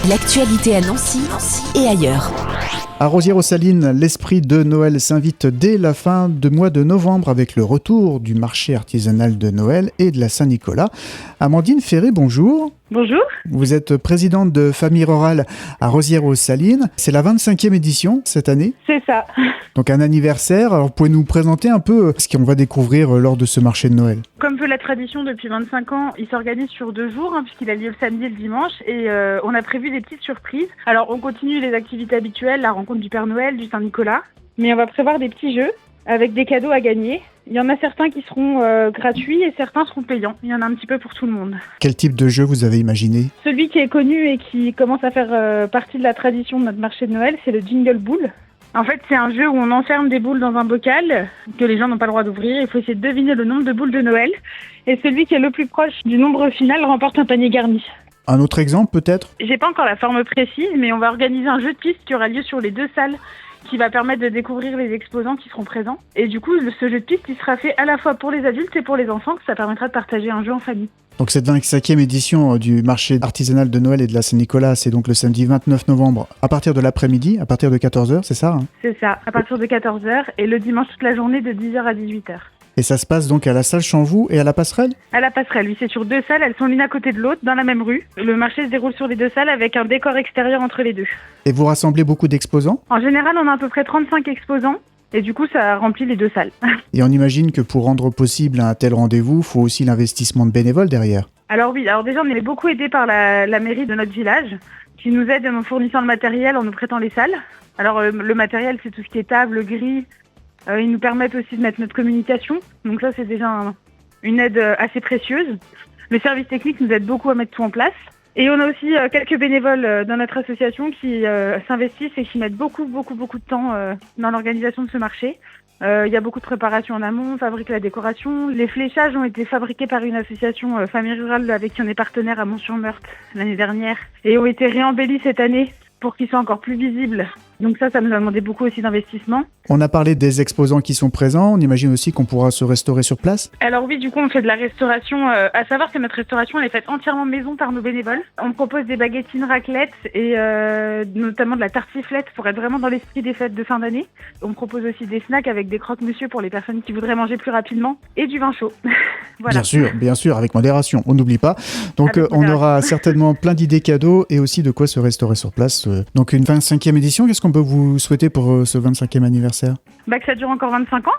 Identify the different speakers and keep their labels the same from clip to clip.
Speaker 1: L'actualité à Nancy et ailleurs.
Speaker 2: À Rosières-aux-Salines, l'esprit de Noël s'invite dès la fin du mois de novembre avec le retour du marché artisanal de Noël et de la Saint-Nicolas. Amandine Ferré, bonjour.
Speaker 3: Bonjour.
Speaker 2: Vous êtes présidente de Famille Rurale à Rosières-aux-Salines. C'est la 25e édition cette année.
Speaker 3: C'est ça.
Speaker 2: Donc un anniversaire. Alors pouvez-nous nous présenter un peu ce qu'on va découvrir lors de ce marché de Noël?
Speaker 3: Comme veut la tradition depuis 25 ans, il s'organise sur 2 jours, puisqu'il a lieu le samedi et le dimanche, et on a prévu des petites surprises. Alors on continue les activités habituelles, la rencontre du Père Noël, du Saint-Nicolas, mais on va prévoir des petits jeux avec des cadeaux à gagner. Il y en a certains qui seront gratuits et certains seront payants. Il y en a un petit peu pour tout le monde.
Speaker 2: Quel type de jeu vous avez imaginé?
Speaker 3: Celui qui est connu et qui commence à faire partie de la tradition de notre marché de Noël, c'est le Jingle Bull. En fait, c'est un jeu où on enferme des boules dans un bocal que les gens n'ont pas le droit d'ouvrir. Il faut essayer de deviner le nombre de boules de Noël. Et celui qui est le plus proche du nombre final remporte un panier garni.
Speaker 2: Un autre exemple peut-être?
Speaker 3: J'ai pas encore la forme précise, mais on va organiser un jeu de piste qui aura lieu sur les 2 salles, qui va permettre de découvrir les exposants qui seront présents. Et du coup, ce jeu de piste, il sera fait à la fois pour les adultes et pour les enfants, que ça permettra de partager un jeu en famille.
Speaker 2: Donc cette 25e édition du marché artisanal de Noël et de la Saint-Nicolas, c'est donc le samedi 29 novembre à partir de l'après-midi, à partir de 14h, c'est ça
Speaker 3: C'est ça, à partir de 14h et le dimanche toute la journée de 10h à 18h.
Speaker 2: Et ça se passe donc à la salle Chanvoux et à la Passerelle?
Speaker 3: À la Passerelle, oui, c'est sur 2 salles, elles sont l'une à côté de l'autre, dans la même rue. Le marché se déroule sur les 2 salles avec un décor extérieur entre les 2.
Speaker 2: Et vous rassemblez beaucoup d'exposants?
Speaker 3: En général, on a à peu près 35 exposants. Et du coup, ça remplit les 2 salles.
Speaker 2: Et on imagine que pour rendre possible un tel rendez-vous, il faut aussi l'investissement de bénévoles derrière.
Speaker 3: Alors oui, déjà on est beaucoup aidé par la mairie de notre village, qui nous aide en fournissant le matériel, en nous prêtant les salles. Alors le matériel, c'est tout ce qui est table, grilles. Ils nous permettent aussi de mettre notre communication. Donc ça, c'est déjà une aide assez précieuse. Le service technique nous aide beaucoup à mettre tout en place. Et on a aussi quelques bénévoles dans notre association qui s'investissent et qui mettent beaucoup de temps dans l'organisation de ce marché. Il y a beaucoup de préparation en amont, on fabrique la décoration. Les fléchages ont été fabriqués par une association Famille Rurale avec qui on est partenaire à Mont-sur-Meurthe l'année dernière et ont été réembellis cette année pour qu'ils soient encore plus visibles. Donc ça nous a demandé beaucoup aussi d'investissement.
Speaker 2: On a parlé des exposants qui sont présents, on imagine aussi qu'on pourra se restaurer sur place?
Speaker 3: Alors oui, du coup on fait de la restauration, à savoir que notre restauration elle est faite entièrement maison par nos bénévoles. On propose des baguettines raclette et notamment de la tartiflette pour être vraiment dans l'esprit des fêtes de fin d'année. On propose aussi des snacks avec des croque-monsieur pour les personnes qui voudraient manger plus rapidement et du vin chaud. Voilà.
Speaker 2: Bien sûr, avec modération, on n'oublie pas. Donc on aura certainement plein d'idées cadeaux et aussi de quoi se restaurer sur place. Donc une 25e édition, qu'est-ce qu'on peut vous souhaiter pour ce 25e anniversaire?
Speaker 3: Que ça dure encore 25 ans.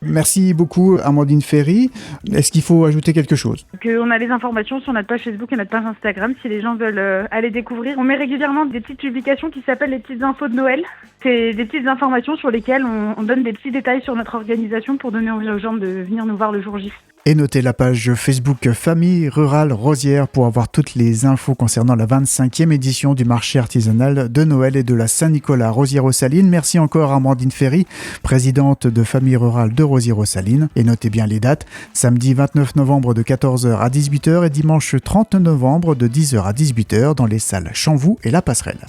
Speaker 2: Merci beaucoup Amandine Ferry. Est-ce qu'il faut ajouter quelque chose?
Speaker 3: On a les informations sur notre page Facebook et notre page Instagram si les gens veulent aller découvrir. On met régulièrement des petites publications qui s'appellent les petites infos de Noël. C'est des petites informations sur lesquelles on donne des petits détails sur notre organisation pour donner envie aux gens de venir nous voir le jour J.
Speaker 2: Et notez la page Facebook Famille Rurale Rosières pour avoir toutes les infos concernant la 25e édition du marché artisanal de Noël et de la Saint-Nicolas Rosières-aux-Salines. Merci encore Amandine Ferry, présidente de Famille Rurale de Rosières-aux-Salines. Et notez bien les dates, samedi 29 novembre de 14h à 18h et dimanche 30 novembre de 10h à 18h dans les salles Chanvoux et la Passerelle.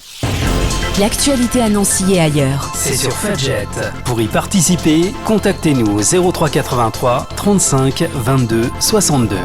Speaker 1: L'actualité à Nancy et ailleurs.
Speaker 4: C'est sur Fudget. Pour y participer, contactez-nous au 03 83 35 22 62.